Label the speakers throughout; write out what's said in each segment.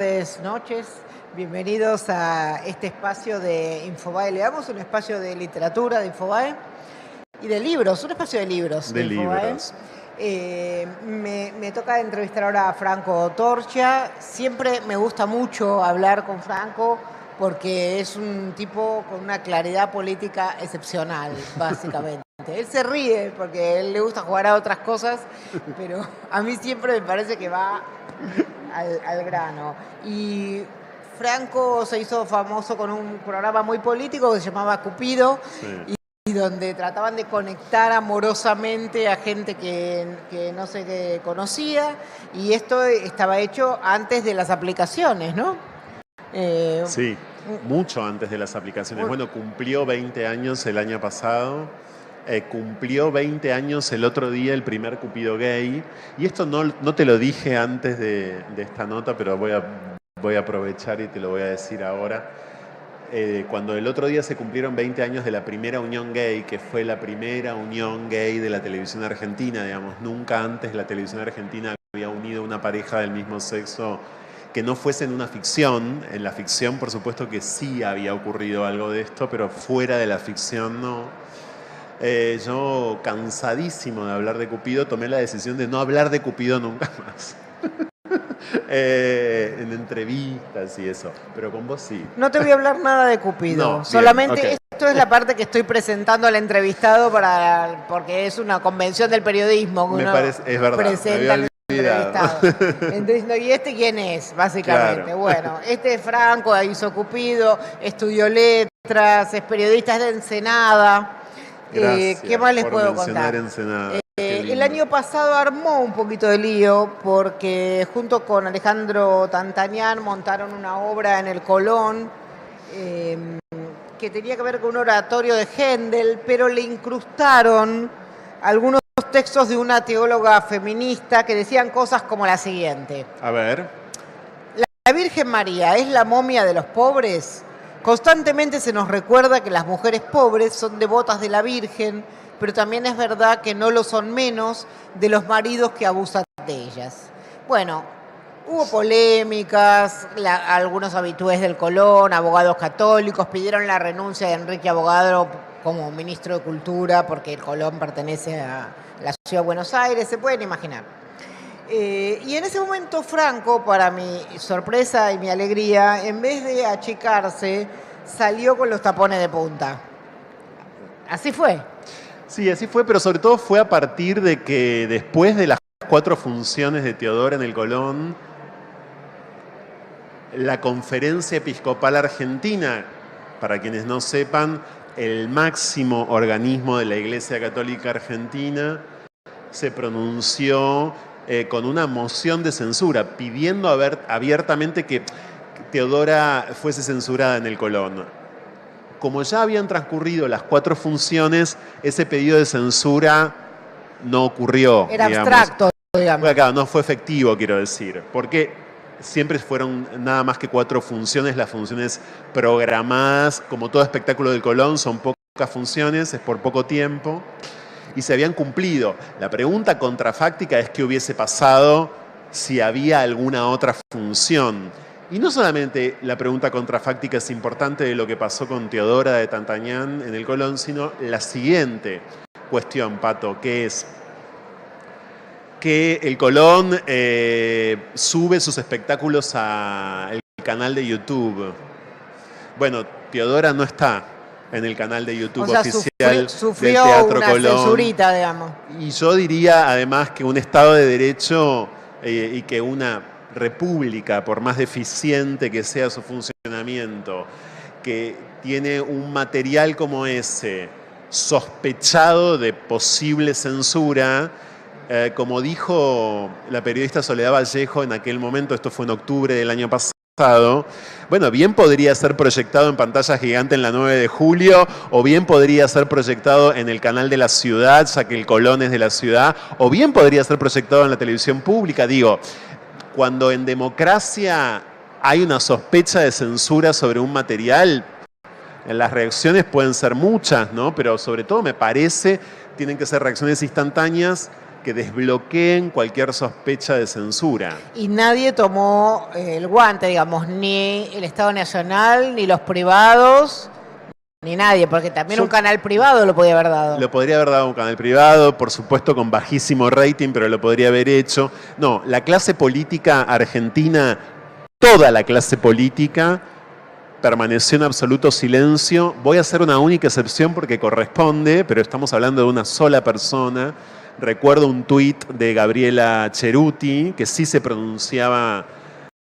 Speaker 1: Buenas noches, bienvenidos a este espacio de Infobae. Le damos un espacio de literatura de Infobae y de libros, un espacio de libros
Speaker 2: de
Speaker 1: Infobae.
Speaker 2: Libros.
Speaker 1: Me toca entrevistar ahora a Franco Torcha. Siempre me gusta mucho hablar con Franco porque es un tipo con una claridad política excepcional, básicamente. Él se ríe porque a él le gusta jugar a otras cosas, pero a mí siempre me parece que va al grano. Y Franco se hizo famoso con un programa muy político que se llamaba Cupido,
Speaker 2: Sí.
Speaker 1: y donde trataban de conectar amorosamente a gente que no se conocía, y esto estaba hecho antes de las aplicaciones, ¿no?
Speaker 2: Sí, mucho antes de las aplicaciones. Bueno, cumplió 20 años el año pasado. Cumplió 20 años el otro día el primer Cupido gay. Y esto no te lo dije antes de esta nota, pero voy a aprovechar y te lo voy a decir ahora. Cuando el otro día se cumplieron 20 años de la primera unión gay, que fue la primera unión gay de la televisión argentina, digamos, nunca antes la televisión argentina había unido una pareja del mismo sexo que no fuese en una ficción. En la ficción, por supuesto que sí había ocurrido algo de esto, pero fuera de la ficción no. Yo, cansadísimo de hablar de Cupido, tomé la decisión de no hablar de Cupido nunca más. En entrevistas y eso, pero con vos sí.
Speaker 1: No te voy a hablar nada de Cupido,
Speaker 2: No,
Speaker 1: solamente
Speaker 2: bien, okay.
Speaker 1: Esto es la parte que estoy presentando al entrevistado porque es una convención del periodismo que
Speaker 2: Me
Speaker 1: uno
Speaker 2: parece, es verdad,
Speaker 1: presenta al
Speaker 2: me había olvidado.
Speaker 1: entrevistado. Entonces, no, ¿y este quién es? Básicamente.
Speaker 2: Claro.
Speaker 1: Bueno, este es Franco, hizo Cupido, estudió letras, es periodista, es de Ensenada.
Speaker 2: Gracias
Speaker 1: ¿Qué más les
Speaker 2: por
Speaker 1: puedo
Speaker 2: mencionar
Speaker 1: contar?
Speaker 2: Ensenada. Qué
Speaker 1: El
Speaker 2: lindo.
Speaker 1: año pasado armó un poquito de lío porque junto con Alejandro Tantanian montaron una obra en el Colón que tenía que ver con un oratorio de Händel, pero le incrustaron algunos textos de una teóloga feminista que decían cosas como la siguiente.
Speaker 2: A ver.
Speaker 1: ¿La Virgen María es la momia de los pobres? Constantemente se nos recuerda que las mujeres pobres son devotas de la Virgen, pero también es verdad que no lo son menos de los maridos que abusan de ellas. Bueno, hubo polémicas, algunos habitués del Colón, abogados católicos, pidieron la renuncia de Enrique Abogado como ministro de Cultura porque el Colón pertenece a la ciudad de Buenos Aires, se pueden imaginar. Y en ese momento Franco, para mi sorpresa y mi alegría, en vez de achicarse, salió con los tapones de punta. Así fue.
Speaker 2: Sí, así fue, pero sobre todo fue a partir de que después de las 4 funciones de Teodora en el Colón, la Conferencia Episcopal Argentina, para quienes no sepan, el máximo organismo de la Iglesia Católica Argentina, se pronunció con una moción de censura, pidiendo abiertamente que Teodora fuese censurada en el Colón. Como ya habían transcurrido las 4 funciones, ese pedido de censura no ocurrió.
Speaker 1: Era abstracto, digamos.
Speaker 2: Bueno, claro, no fue efectivo, quiero decir, porque siempre fueron nada más que 4 funciones, las funciones programadas, como todo espectáculo del Colón, son pocas funciones, es por poco tiempo, y se habían cumplido. La pregunta contrafáctica es qué hubiese pasado si había alguna otra función. Y no solamente la pregunta contrafáctica es importante de lo que pasó con Teodora de Tantanian en el Colón, sino la siguiente cuestión, Pato, que es que el Colón sube sus espectáculos al canal de YouTube. Bueno, Teodora no está en el canal de YouTube oficial
Speaker 1: sufrió
Speaker 2: del Teatro
Speaker 1: una
Speaker 2: Colón.
Speaker 1: censurita, digamos.
Speaker 2: Y yo diría además que un Estado de Derecho y que una república, por más deficiente que sea su funcionamiento, que tiene un material como ese, sospechado de posible censura, como dijo la periodista Soledad Vallejo en aquel momento, esto fue en octubre del año pasado, bueno, bien podría ser proyectado en pantalla gigante en la 9 de julio, o bien podría ser proyectado en el canal de la ciudad, ya que el Colón es de la ciudad, o bien podría ser proyectado en la televisión pública. Digo, cuando en democracia hay una sospecha de censura sobre un material, las reacciones pueden ser muchas, ¿no? Pero sobre todo me parece tienen que ser reacciones instantáneas que desbloqueen cualquier sospecha de censura.
Speaker 1: Y nadie tomó el guante, digamos, ni el Estado Nacional, ni los privados, ni nadie, porque también un canal privado lo podía haber dado.
Speaker 2: Lo podría haber dado un canal privado, por supuesto con bajísimo rating, pero lo podría haber hecho. No, la clase política argentina, toda la clase política, permaneció en absoluto silencio. Voy a hacer una única excepción porque corresponde, pero estamos hablando de una sola persona. Recuerdo un tuit de Gabriela Ceruti, que sí se pronunciaba,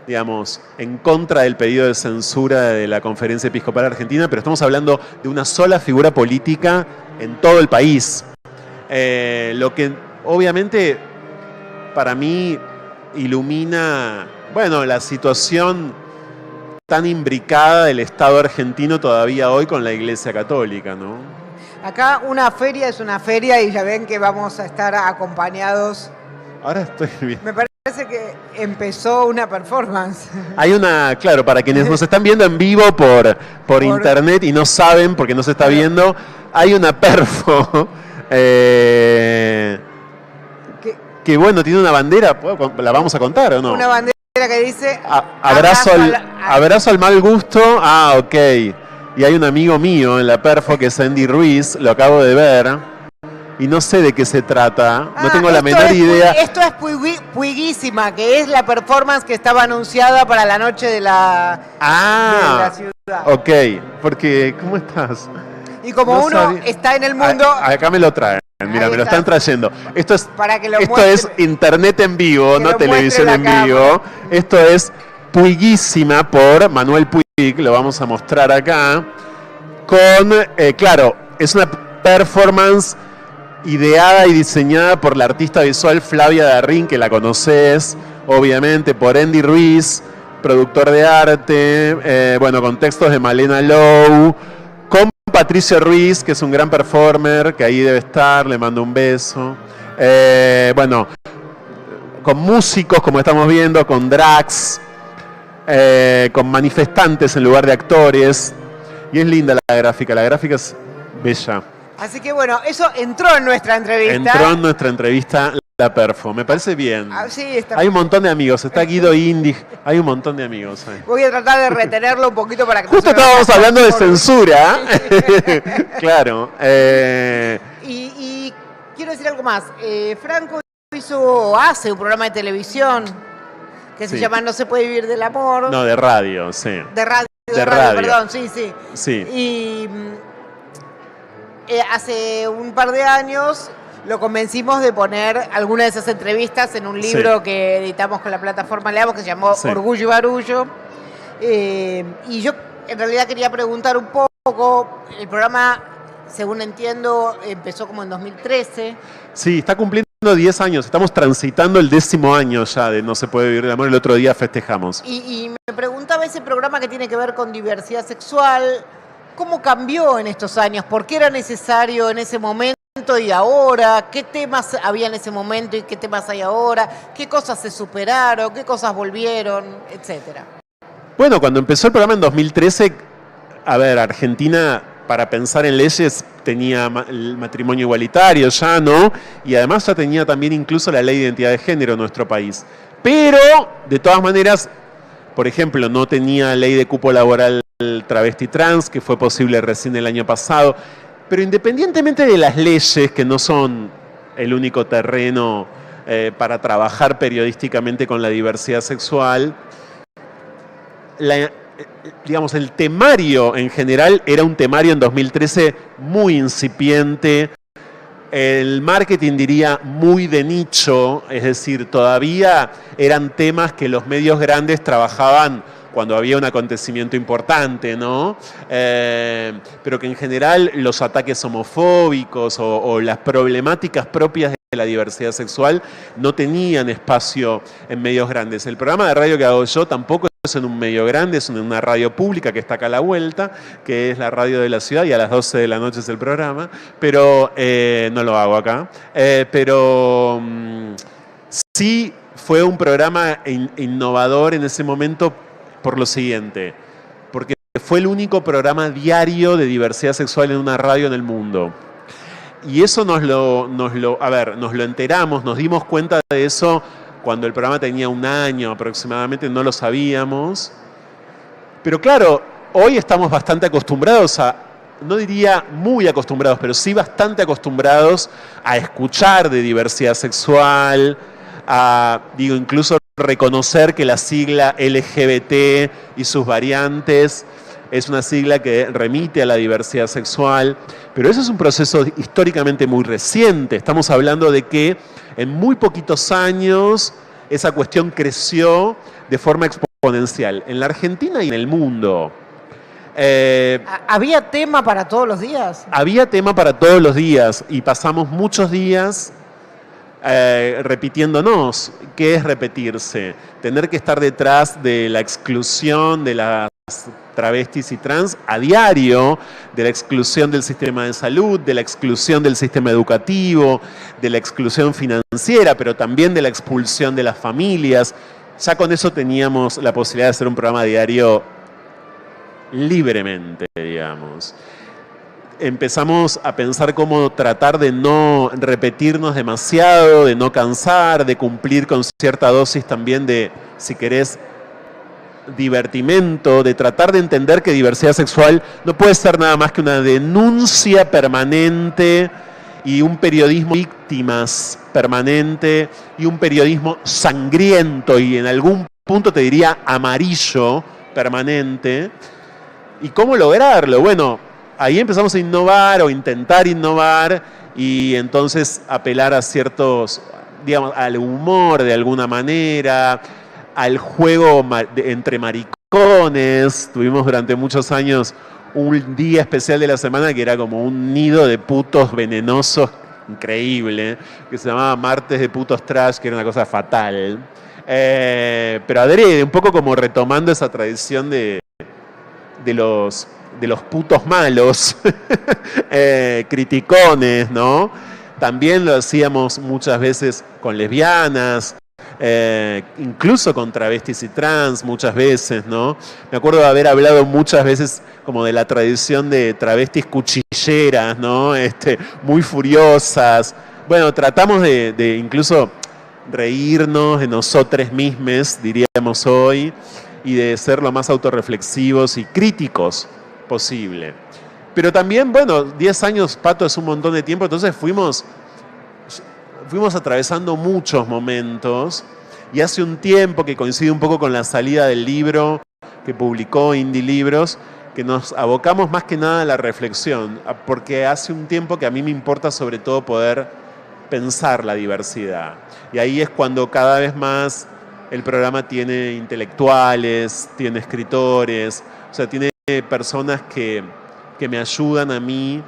Speaker 2: digamos, en contra del pedido de censura de la Conferencia Episcopal Argentina, pero estamos hablando de una sola figura política en todo el país. Lo que obviamente para mí ilumina, bueno, la situación tan imbricada del Estado argentino todavía hoy con la Iglesia Católica, ¿no?
Speaker 1: Acá una feria es una feria y ya ven que vamos a estar acompañados.
Speaker 2: Ahora estoy bien.
Speaker 1: Me parece que empezó una performance.
Speaker 2: Hay una, claro, para quienes nos están viendo en vivo por internet y no saben porque no se está viendo, hay una perfo que bueno, tiene una bandera, ¿la vamos a contar o no?
Speaker 1: Una bandera que dice
Speaker 2: abrazo al mal gusto. Ah, ok. Y hay un amigo mío en la perfo que es Andy Ruiz, lo acabo de ver. Y no sé de qué se trata, no tengo la menor idea.
Speaker 1: Esto es Puiguísima, que es la performance que estaba anunciada para la noche de la ciudad.
Speaker 2: Ok, porque, ¿cómo estás?
Speaker 1: Y como no uno está en el mundo...
Speaker 2: Acá me lo traen, mira, me lo están trayendo. Esto es internet en vivo, no televisión en vivo. Esto es Puiguísima por Manuel Puig, lo vamos a mostrar acá. Claro, es una performance ideada y diseñada por la artista visual Flavia Darrín, que la conoces, obviamente, por Andy Ruiz, productor de arte, con textos de Malena Lowe, con Patricio Ruiz, que es un gran performer, que ahí debe estar, le mando un beso. Con músicos, como estamos viendo, con drags, con manifestantes en lugar de actores. Y es linda la gráfica es bella.
Speaker 1: Así que bueno, eso entró en nuestra entrevista.
Speaker 2: Entró en nuestra entrevista la perfo, me parece bien.
Speaker 1: Sí, está.
Speaker 2: Hay un montón de amigos, está Guido Indig, hay un montón de amigos ahí.
Speaker 1: Voy a tratar de retenerlo un poquito para que...
Speaker 2: Justo estábamos hablando de censura. Claro.
Speaker 1: Y quiero decir algo más. Franco hace un programa de televisión que se llama No se puede vivir del amor.
Speaker 2: No, de radio, sí.
Speaker 1: De radio, perdón, sí. Y hace un par de años lo convencimos de poner alguna de esas entrevistas en un libro que editamos con la plataforma Leamos, que se llamó Orgullo y Barullo. Y yo en realidad quería preguntar un poco, el programa, según entiendo, empezó como en 2013.
Speaker 2: Sí, está cumpliendo 10 años, estamos transitando el 10º año ya de No se puede vivir del amor, el otro día festejamos.
Speaker 1: Y me preguntaba ese programa que tiene que ver con diversidad sexual, ¿cómo cambió en estos años? ¿Por qué era necesario en ese momento y ahora? ¿Qué temas había en ese momento y qué temas hay ahora? ¿Qué cosas se superaron? ¿Qué cosas volvieron? Etcétera.
Speaker 2: Bueno, cuando empezó el programa en 2013, Argentina, para pensar en leyes, tenía el matrimonio igualitario ya, ¿no? Y además ya tenía también incluso la ley de identidad de género en nuestro país. Pero, de todas maneras, por ejemplo, no tenía ley de cupo laboral travesti trans, que fue posible recién el año pasado. Pero independientemente de las leyes, que no son el único terreno para trabajar periodísticamente con la diversidad sexual, el temario en general era un temario en 2013 muy incipiente, el marketing diría muy de nicho, es decir, todavía eran temas que los medios grandes trabajaban cuando había un acontecimiento importante, ¿no? Pero que en general los ataques homofóbicos o las problemáticas propias de la diversidad sexual no tenían espacio en medios grandes. El programa de radio que hago yo tampoco es en un medio grande, es en una radio pública que está acá a la vuelta, que es la radio de la ciudad, y a las 12 de la noche es el programa, pero no lo hago acá. Pero sí fue un programa innovador en ese momento por lo siguiente, porque fue el único programa diario de diversidad sexual en una radio en el mundo. Y eso nos lo enteramos, nos dimos cuenta de eso cuando el programa tenía 1 año aproximadamente, no lo sabíamos. Pero claro, hoy estamos bastante acostumbrados no diría muy acostumbrados, pero sí bastante acostumbrados a escuchar de diversidad sexual, incluso reconocer que la sigla LGBT y sus variantes es una sigla que remite a la diversidad sexual, pero eso es un proceso históricamente muy reciente. Estamos hablando de que en muy poquitos años esa cuestión creció de forma exponencial en la Argentina y en el mundo.
Speaker 1: ¿Había tema para todos los días?
Speaker 2: Había tema para todos los días y pasamos muchos días repitiéndonos. ¿Qué es repetirse? Tener que estar detrás de la exclusión de las travestis y trans a diario, de la exclusión del sistema de salud, de la exclusión del sistema educativo, de la exclusión financiera, pero también de la expulsión de las familias. Ya con eso teníamos la posibilidad de hacer un programa diario libremente, digamos. Empezamos a pensar cómo tratar de no repetirnos demasiado, de no cansar, de cumplir con cierta dosis también de, si querés, divertimento, de tratar de entender que diversidad sexual no puede ser nada más que una denuncia permanente y un periodismo de víctimas permanente y un periodismo sangriento y en algún punto te diría amarillo permanente. ¿Y cómo lograrlo? Bueno, ahí empezamos a innovar o intentar innovar y entonces apelar a ciertos, digamos, al humor de alguna manera, al juego entre maricones. Tuvimos durante muchos años un día especial de la semana que era como un nido de putos venenosos increíble, que se llamaba Martes de Putos Trash, que era una cosa fatal. Pero adrede, un poco como retomando esa tradición de los putos malos, criticones, ¿no? También lo hacíamos muchas veces con lesbianas, incluso con travestis y trans muchas veces, ¿no? Me acuerdo de haber hablado muchas veces como de la tradición de travestis cuchilleras, ¿no? Muy furiosas. Bueno, tratamos de incluso reírnos de nosotros mismos, diríamos hoy, y de ser lo más autorreflexivos y críticos posible. Pero también, bueno, 10 años, Pato, es un montón de tiempo, entonces fuimos atravesando muchos momentos y hace un tiempo que coincide un poco con la salida del libro que publicó Indie Libros, que nos abocamos más que nada a la reflexión, porque hace un tiempo que a mí me importa sobre todo poder pensar la diversidad. Y ahí es cuando cada vez más el programa tiene intelectuales, tiene escritores, o sea, tiene personas que me ayudan a mí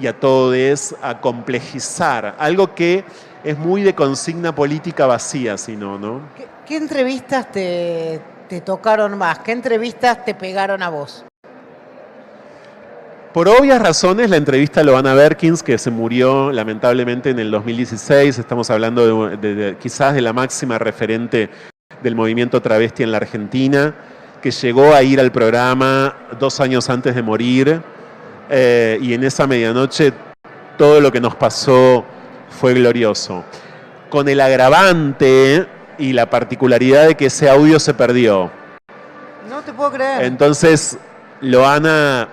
Speaker 2: y a todos a complejizar, algo que es muy de consigna política vacía, si no, ¿no?
Speaker 1: ¿Qué entrevistas te tocaron más? ¿Qué entrevistas te pegaron a vos?
Speaker 2: Por obvias razones, la entrevista a Loana Berkins, que se murió lamentablemente en el 2016, estamos hablando quizás de la máxima referente del movimiento travesti en la Argentina, que llegó a ir al programa 2 años antes de morir, y en esa medianoche todo lo que nos pasó fue glorioso. Con el agravante y la particularidad de que ese audio se perdió.
Speaker 1: No te puedo creer.
Speaker 2: Entonces, Loana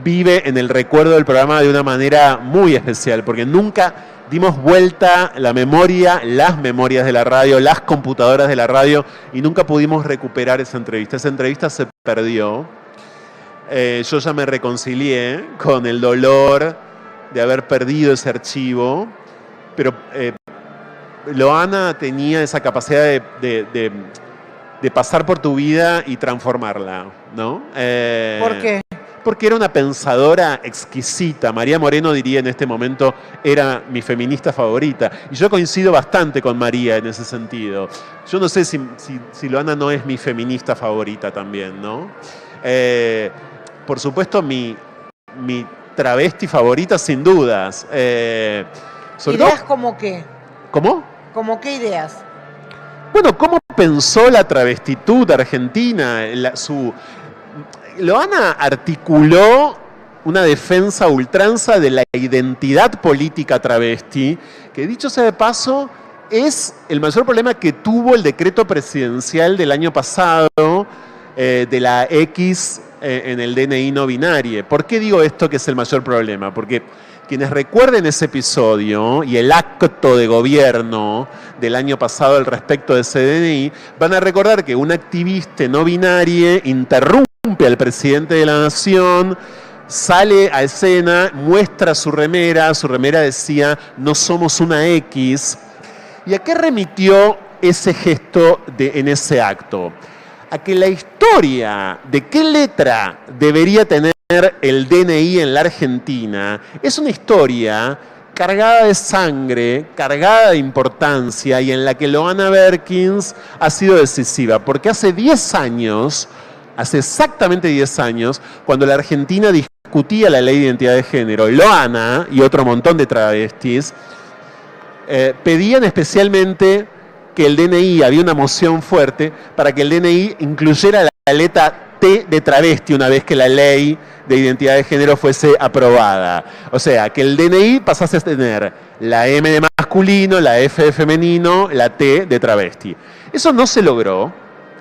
Speaker 2: vive en el recuerdo del programa de una manera muy especial, porque nunca dimos vuelta la memoria, las memorias de la radio, las computadoras de la radio, y nunca pudimos recuperar esa entrevista. Esa entrevista se perdió. Yo ya me reconcilié con el dolor de haber perdido ese archivo, pero Loana tenía esa capacidad de pasar por tu vida y transformarla, ¿no?
Speaker 1: ¿Por qué?
Speaker 2: Porque era una pensadora exquisita. María Moreno diría en este momento, era mi feminista favorita. Y yo coincido bastante con María en ese sentido. Yo no sé si Loana no es mi feminista favorita también, ¿no? Por supuesto, mi travesti favorita, sin dudas.
Speaker 1: ¿Ideas como qué?
Speaker 2: ¿Cómo?
Speaker 1: ¿Cómo qué ideas?
Speaker 2: Bueno, ¿cómo pensó la travestitud argentina? Loana articuló una defensa a ultranza de la identidad política travesti, que dicho sea de paso, es el mayor problema que tuvo el decreto presidencial del año pasado de la X en el DNI no binario. ¿Por qué digo esto que es el mayor problema? Porque quienes recuerden ese episodio y el acto de gobierno del año pasado al respecto de ese DNI, van a recordar que un activista no binario interrumpe al presidente de la nación, sale a escena, muestra su remera decía "no somos una X". ¿Y a qué remitió ese gesto en ese acto? A que la historia de qué letra debería tener el DNI en la Argentina es una historia cargada de sangre, cargada de importancia y en la que Loana Berkins ha sido decisiva. Porque hace 10 años, hace exactamente 10 años, cuando la Argentina discutía la ley de identidad de género, Loana y otro montón de travestis pedían especialmente que el DNI, había una moción fuerte para que el DNI incluyera la letra T de travesti una vez que la ley de identidad de género fuese aprobada. O sea, que el DNI pasase a tener la M de masculino, la F de femenino, la T de travesti. Eso no se logró,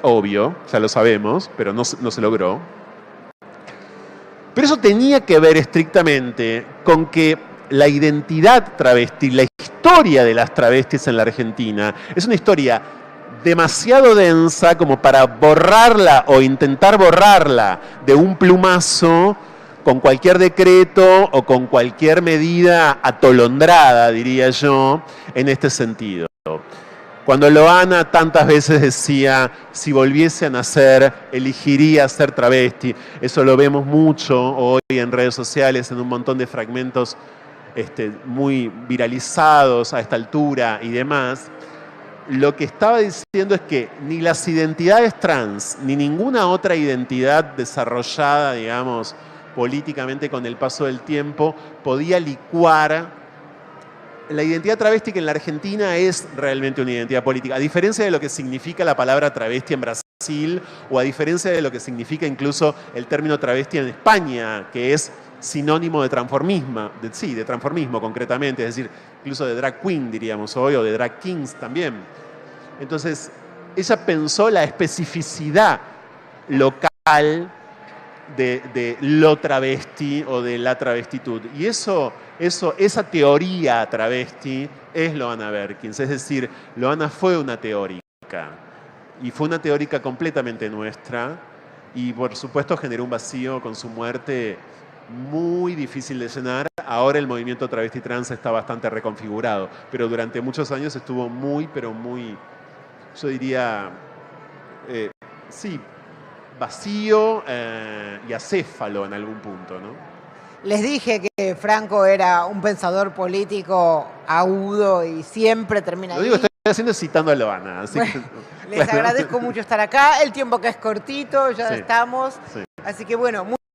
Speaker 2: obvio, ya lo sabemos, pero no se logró. Pero eso tenía que ver estrictamente con que la identidad travesti, la historia de las travestis en la Argentina, es una historia demasiado densa como para borrarla o intentar borrarla de un plumazo con cualquier decreto o con cualquier medida atolondrada, diría yo, en este sentido. Cuando Loana tantas veces decía, si volviese a nacer, elegiría ser travesti, eso lo vemos mucho hoy en redes sociales, en un montón de fragmentos muy viralizados a esta altura y demás. Lo que estaba diciendo es que ni las identidades trans, ni ninguna otra identidad desarrollada, digamos, políticamente con el paso del tiempo, podía licuar la identidad travesti, que en la Argentina es realmente una identidad política, a diferencia de lo que significa la palabra travesti en Brasil, o a diferencia de lo que significa incluso el término travesti en España, que es sinónimo de transformismo, de transformismo concretamente, es decir, incluso de drag queen, diríamos hoy, o de drag kings también. Entonces, ella pensó la especificidad local de lo travesti o de la travestitud. Y esa teoría travesti es Loana Berkins. Es decir, Loana fue una teórica. Y fue una teórica completamente nuestra. Y por supuesto generó un vacío con su muerte muy difícil de llenar. Ahora el movimiento travesti trans está bastante reconfigurado. Pero durante muchos años estuvo muy, pero muy, yo diría, sí, vacío y acéfalo en algún punto, ¿no?
Speaker 1: Les dije que Franco era un pensador político agudo y siempre termina
Speaker 2: Lo digo, estoy haciendo citando a Loana. Así
Speaker 1: bueno,
Speaker 2: que,
Speaker 1: les agradezco mucho estar acá. El tiempo que es cortito, ya estamos.
Speaker 2: Sí.
Speaker 1: Así que bueno,